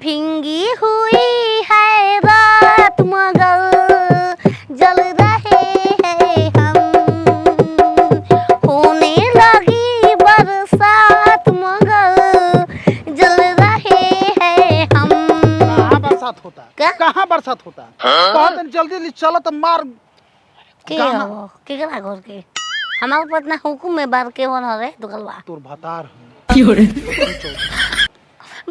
भींगी हुई है रात मगर जल रहे हैं हम, होने लगी बरसात मगर जल रहे हैं हम। कहाँ बरसात होता है? क्या? कहाँ बरसात होता है? बहुत जल्दी चलो तो मार के हो के करा घर के हमारे ऊपर इतना हुकुम में बार के वन रे दुगलवा तोर भतार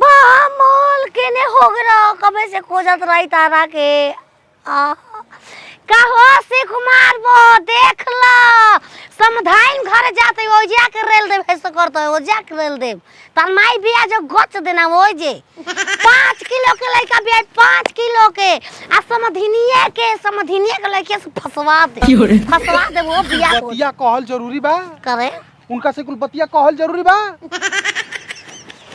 बा मोल केने हो गरो कबे से खोजत रही तारा के आ कहो से कुमार वो देख लो समधाइन घर जाते हो जा के रेल दे ऐसे करते हो जा के रेल दे तार माई बिया जो गोच देना वो जे 5 किलो के लइका बिया 5 किलो के आ समधिनिए के लइके से फसवा दे वो बिया बतिया कहल जरूरी बा करे उनका से कुल बतिया कहल जरूरी बा।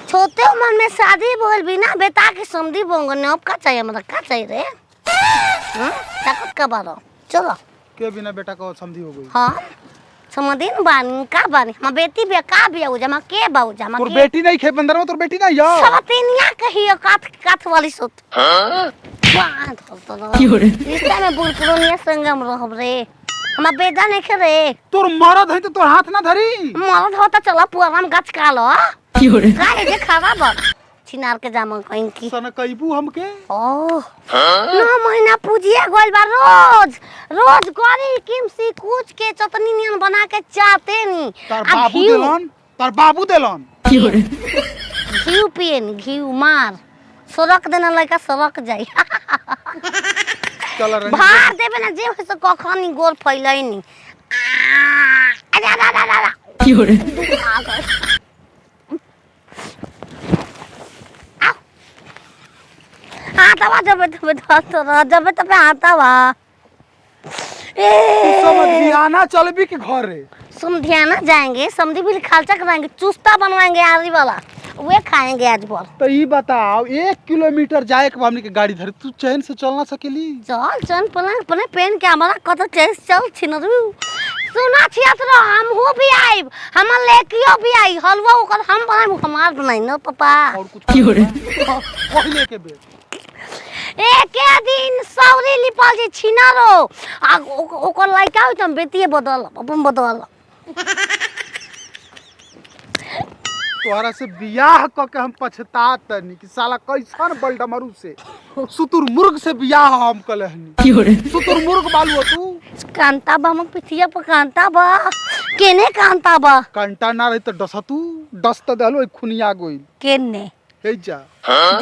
छोटे उम्र में शादी बोल बिना बेटा के समधी बोंगने अब का चाहिए मतलब का चाहिए रे ताकत का बारो चलो के बिना बेटा को समधी हो गई। हां समधिन बानी का बानी हम बेटी बे का बिया हो जमा के बाऊ जमा तोर बेटी नहीं खे बंदर में तोर बेटी नहीं हो सब तीनिया कहियो काठ वाली सुत हां रिश्ता में बुलकुनिया संगम रहब रे हम बेटा नहीं खे रे तोर मरद है तो तोर हाथ ना धरी मरद होता चला पुआराम गाछ का लो काहे जे खराब चिनार के जामन कहीं की सन कइबू हमके ओह 9 महीना पूजिए गोल बा रोज गरी किमसी कुछ के चटनी नियन बना के चाहते नी तार बाबू देलन घी पियन घी मार सड़क देना लइका सड़क जाई चल रे भार देबे ना जे से कखनी गोर फैलै नी आतावा जब तबे आतावा समधियाना चलबी के घर रे समधियाना जाएंगे समधी भी खालचा कराएंगे चुस्ता बनवाएंगे आरी वाला वे खाएंगे आज बोल तो ये बताओ 1 किलोमीटर जाए के हमनी के गाड़ी धरे तू चैन से चल ना सकेली चल पने पेन के हमारा कत चल छिनरू सुना छियत रो हम हो भी आइब हम लेकियो भी आई हलवा ओकर हम बनाई हमार बनाई न पापा और कुछ पहले के बेर एक दिन सौरी लिपल जे छिनरो आ ओकर लइका होत बेटिए बदल अपन बदल तोहरा से बियाह क के हम पछतात तनी कि साला कैसन बलडमरू से शुतुरमुर्ग से बियाह हम कलहनी शुतुरमुर्ग बालू तू कांता बा हम पिथिया पर कांता बा केने कांता बा कांटा ना रही तो डसतू डस त देलो खुनिया गोई केने हे जा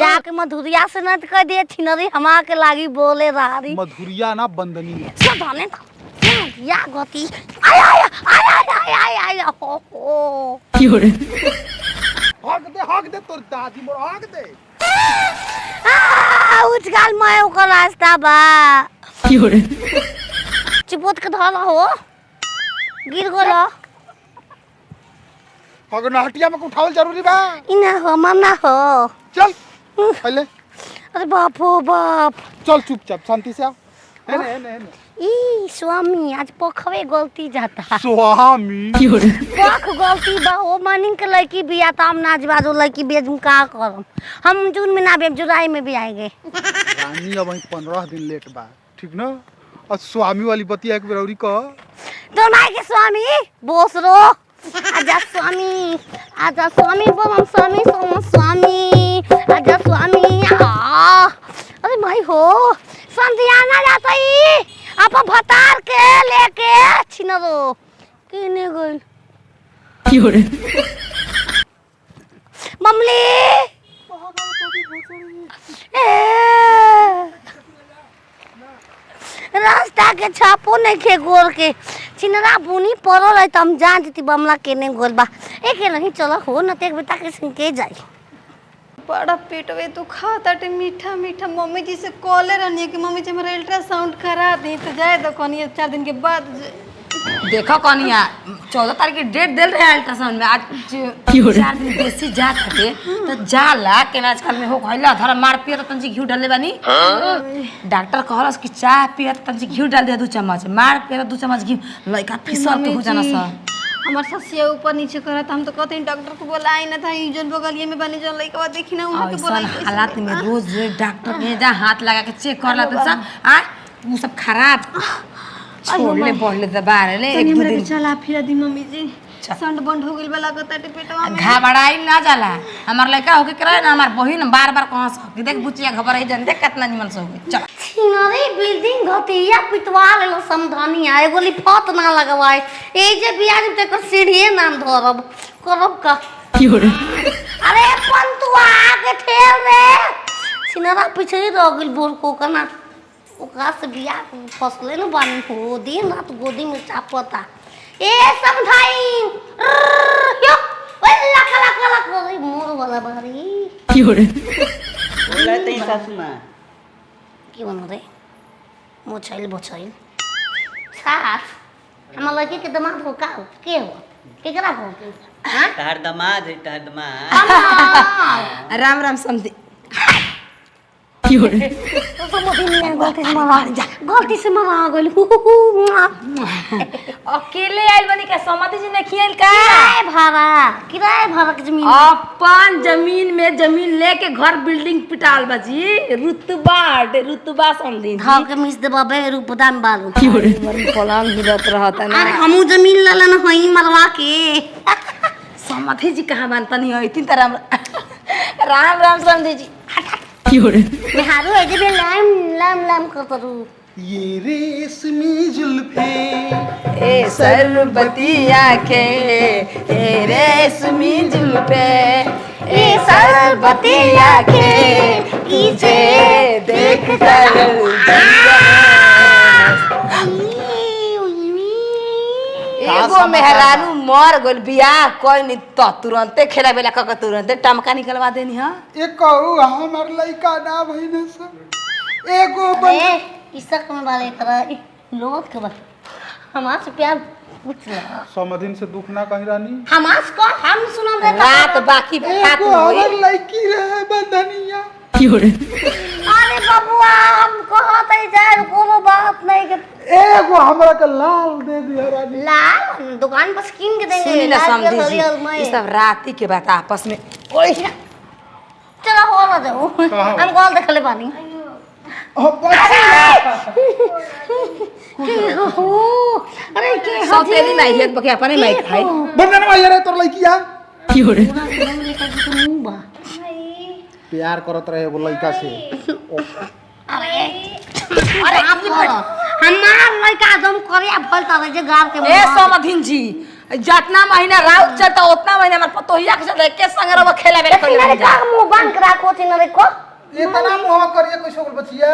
जाके मधुरिया से न कह दे छिनरी हमा के लागी बोले रारी मधुरिया ना बंदनी सदाने या गति आय हो हक दे तोर दादी मोर हक दे उजगाल मैं ओकर रास्ता बा चिपोत के धला हो गिर गेलो हग ना हटिया में उठावल जरूरी बा इना हो मना हो चल पहले अरे बाप हो बाप चल चुपचाप शांति से आ एने ई स्वामी आज पखवे गलती जाता स्वामी पख गलती बा ओ मानिंग के लड़की बिया त हम नाच बाजो लड़की बेज का करम हम जून में ना बेब जुलाई में भी आएंगे रानी अब 15 दिन लेट बा ठीक ना और स्वामी वाली बतिया एक बेरौरी कह तो माय के स्वामी बोस रो आजा स्वामी बोलम स्वामी आजा स्वामी अरे भाई हो संध्याना जाता ही आप भतार के लेके छिनरो किने गइल ममली रास्ता के छापो नहीं खे गोर के चिनरा बुनी पड़ल है त हम जान जती बमला केने गोल बा एके नहीं चलो हो न ते एक बेटा के संग के जाई बड़ा पेटवे तो खाता मीठा मीठा मम्मी जी से कॉले रहनी कि मम्मी जी मेरा अल्ट्रासाउंड करा दी तो जाए दो कनिया 4 दिन के बाद देखो कनिया 14 तारीख की डेट दिल रहे अल्ट्रासाउंड में आज 4 दिन बेसी जा खटे तो जाला केना आजकल में हो खइला धर मार पिए तो तंजी घी डालले बानी डॉक्टर कहलस कि चाय पिए तो तंजी घी डाल दे 2 चम्मच मार पिए तो 2 चम्मच घी लइका फिसल तो हो जाना सा हमार ससिया ऊपर नीचे करत हम तो कहते हैं डॉक्टर को बुलाई ना था ई जोन बगलिए में बनी जोन लइका देखी ना उनके ऐसा बुलाई हालात में रोज डॉक्टर में जा हाथ लगा के चेक कर लेते सब आ वो सब खराब छोड़ ले बोल ले दबार ले तनी एक दो हमरा के दिन चला फिरा दी मम्मी जी संड बंद हो गेल बा लागत है पेटवा में घबराई ना जाला हमार लड़का होके करे ना हमार बहिन बार बार कहां से देख बुचिया घबराई जन देख कितना निमन से हो गई चल छिनरी बिल्डिंग घटिया पिटवा लेलो समधानिया एगो लिफत ना लगवाए ए जे बियाज पे कर सीढ़िए नाम धरब करब का अरे पंतुआ के ठेल रे छिनरा पीछे रह गेल बोर को कना ओकरा से बिया फसले न बानी हो दिन रात गोदी में चापता ए समधाइन यो ओए लक लक लक रे मोर वाला बारी बोला तई सासू मां की बनो रे मोछाइल बोछाइल सास हम लड़की के दामाद हो का हो के हो केकरा हो के हां तार दामाद है तार दामाद राम राम समझी तो समझी नहीं गलती से मरा गइल अकेले आइल बनी का समझी जी ने खियल का किराए भाड़ा के जमीन अपन जमीन में जमीन लेके घर बिल्डिंग पिटाल बाजी रुतबा समझी धाव के मिस देबा बे रूपदान बालू पलंग गिरत रहता ना अरे हमू जमीन ले लेना हई मरवा के समझी जी कहाँ बनता नहीं हो तीन तरह राम राम समझी जी बिहारू है जे लाम लाम लाम करतरू ये रेशमी जुल्फे ए सरबती आंखें ए रेशमी जुल्फे ए सरबती आंखें कीजे देख कर एगो मेहरानू मर गइल बियाह कोई नहीं तो तुरंते खेला बेला क तुरंते टमका निकलवा देनी हां एक कहू हमार लइका ना भइने सब एगो ए इसक में वाले तरह लोग के बस हमार से प्यार पूछ ले समधिन से दुख ना कही रानी हमार को हम सुना दे रात बाकी बात एगो होई हमार लइकी रहे बंधनिया अरे बबुआ हम कहत है जाए कोनो बात नहीं के एगो हमरा के लाल दे दिया रानी लाल दुकान पर किन के देंगे सुनी ना लाल के समझी हरियर जी में। ये सब राती के बात आपस में ओए चलो हो ना जाओ कहाँ? हम कॉल देख ले पानी के हो अरे के हो सब तेरी नहीं है बके अपने माइक खाई बंधनवा यार तोर लइकिया पूरा नाम लिखा के तो मुंह बा प्यार करत रहे एगो लइका से अरे अरे आप हमार लड़का एकदम करिया फलता रहे जे गांव के ए समधिन जी जितना महीना राउत चलता उतना महीना हमर पतोहिया के साथ के संग रहो खेला बेला लेकिन मेरे का मुंह बंद करा को थी न देखो इतना मोह करिए कैसे बोल बचिया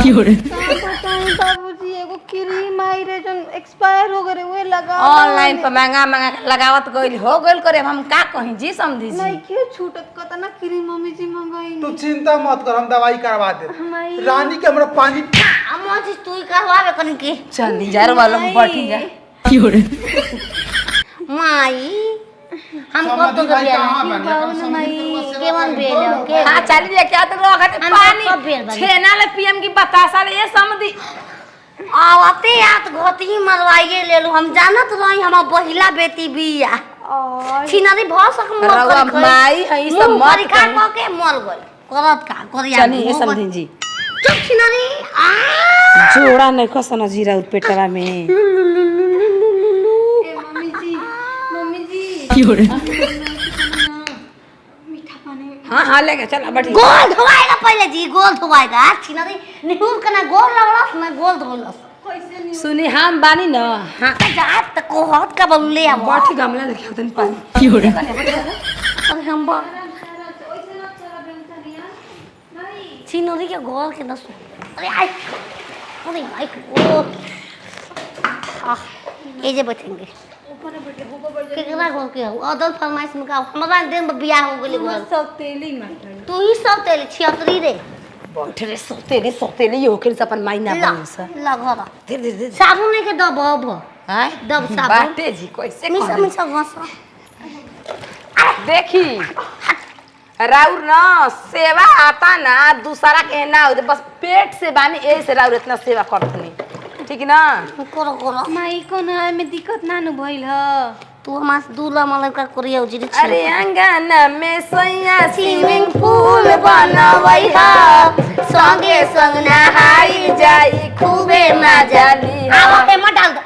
बताएं बाबूजी एगो क्रीम आई रे जोन एक्सपायर हो गए वो लगा ऑनलाइन पर महंगा महंगा लगावत गइल हो गइल करे हम का कहीं जी समझी जी नहीं क्यों छूटत कत ना क्रीम मम्मी जी मंगाई तू चिंता मत कर हम दवाई करवा दे हमारी रानी के हमरा पानी अम्मा जी तू ही करवावे कनी के चल जार वाला में बैठी जा माई हम कब तो भाई गया कहां बने अपन समझ के मन बेलो के हां चल ले क्या तो रखत हम पानी कब बेल बनी? छेना ले पीएम की बतासा ले ये समझी आवते आत घोती मरवाइए ले लो हम जानत रही हम बहिला बेटी बिया छिनारी भसक मर रउआ माई है ई सब मत का कहीं। के मर गई करत का करिया चली ये समझी जी चुप छिनारी आ जोड़ा नहीं खसना जीरा उर पेटवा में मम्मी जी हां हां लेके चल बैठी गोल धोवाएगा पहले जी गोल धोवाएगा छिनारी निहुर कना गोल लगलस ना गोल धोलस सुनी हम बानी न हां जात त कोहत का बल्ले अब बैठी गमला लेके उतन पानी अरे हम बा छिनारी के गोल के नसु अरे आई अरे माइक ओ ये जे बैठेंगे केकरा घर के हो अदल फरमाइश में का हमरा दिन में बियाह हो गेले घर सब तेली माटर तू ही सब तेल छियतरी रे बैठ रे सोतेले यो खेल से अपन माई ना बने से लगरा धीरे धीरे साबुन नहीं के दब अब हां दब साबुन बाटे जी कैसे मिसा कहली? मिसा घसा देखी राउर ना सेवा आता ना दूसरा के ना हो बस पेट से बानी ए से राउर इतना सेवा करतनी ठीक ना करो करो माई को ना में दिक्कत ना न भइल ह तू हमार दूल्हा मतलब का कोरिया उजरी छी अरे अंगना में सैया स्विमिंग पूल बनवैहा संगे संग नहाई जाई खूबे मजा ली आवा पे मत डाल दो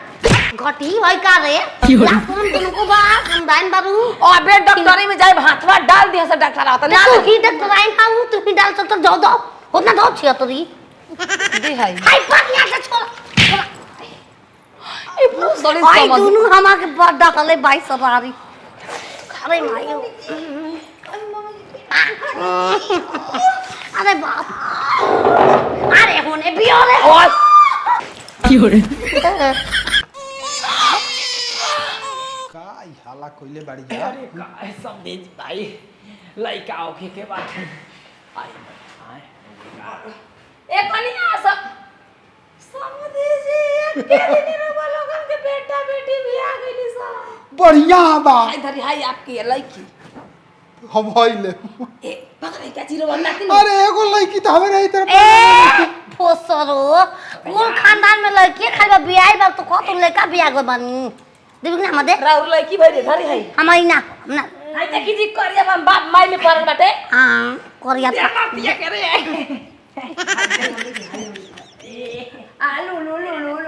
घटी होई का रे लाफोन तुमको बा समझाइन बाबू अबे डॉक्टरी में जाए हाथवा डाल दिया से डॉक्टर आता ना तू ही डॉक्टर आइन पाऊ तू ही डाल तो जाओ दो उतना दो छिया तोरी दे हाय हाय पाक यहां से छोड़ ए बहुत बड़ी आई समझ दोनों हमा के बड़ डाले भाई सवारी अरे मायो अरे बाप अरे होने भी हो रे का ई हाला कोइले बाड़ी जा समझ भाई लड़का ओके के बात आई ए कनिया सब समझी जी के दिन रो लोगन के बेटा बेटी भी आ गइली सा बढ़िया बा इधर हाय आपकी लड़की हम होइले ए पकड़ का जीरो बनाती अरे एगो लड़की त हवे रही तरफ ए फोसरो पूरा खानदान में लड़की खाली बियाह बा तो को तुम लेका बियाह गो बनी देख ना मदे राउर लड़की भइले धरी है हमारी ना ना आई देखी जी करिया हम बाप माई में पड़ल बाटे हां कोरिया पिया करे आलू लो लो लो लो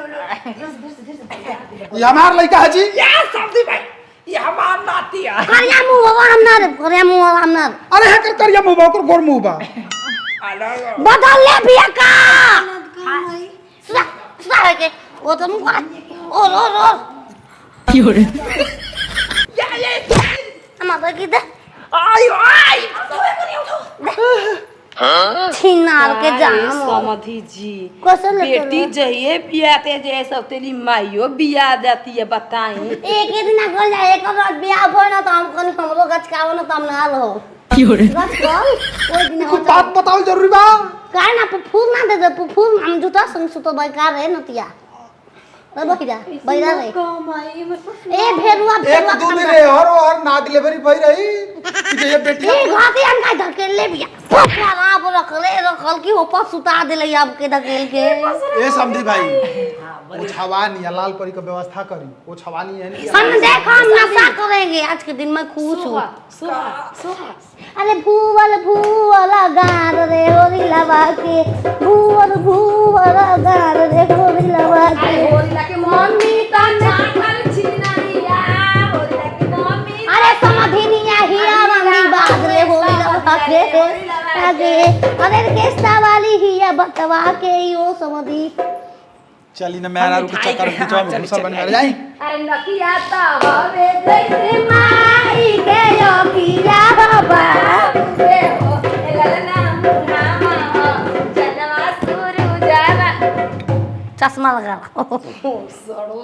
ये हमार लड़का है जी या समझी भाई ये हमार नाती है कोरिया मुंह हम ना रे कोरिया मुंह हम ना अरे है कर करिया मुंह बा ओकर गोर मुंह बा अलग बदल ले बिया का सुना सुना है के वो तो मुंह को ओ या ये हम तो की दे आई आई छिनार के जान समझी जी कैसे लेते बेटी जइए बियाते जे सब तेरी माइयो बिया जाती है बताई एक ही दिन गल जाए एक रात बियाह भइल ना त हम कनी हमरो गचकाव ना त हम ना रहो गचकाव कोई दिन हो कुछ बात बताओ जरूरी बा काहे ना फूल ना दे दे फूल हम जूता संग सुतो बेकार है नतिया रे बैरा रे ए भेरुआ एक दो दिन रे और ना डिलीवरी भई रही कि ये बेटी ए घाती हम का धकेल ले बिया पपरा अब रखल की ऊपर सुता देले अब के धकेल के ए समझी भाई वो छवानी या लाल परी का व्यवस्था करी वो छवानी है नहीं सन देखो हम नशा करेंगे आज के दिन मैं खुश हूं अरे भूवल गार रे होरी लवा के भूवल गार रे होरी लवा के मम्मी तना अरे समधिनिया हिया रंगी बाज रे होरी लवा के आगे अरे केस्ता वाली हिया बतवा के यो समधि चली ना मेरा रुक चक्कर खींचवा में घुसा बन गया जाई अरे नकिया ता हवे जैसे माई के यो पिया बाबा ए हो ललना मामा जनवा सुरु जाना चश्मा लगा सड़ो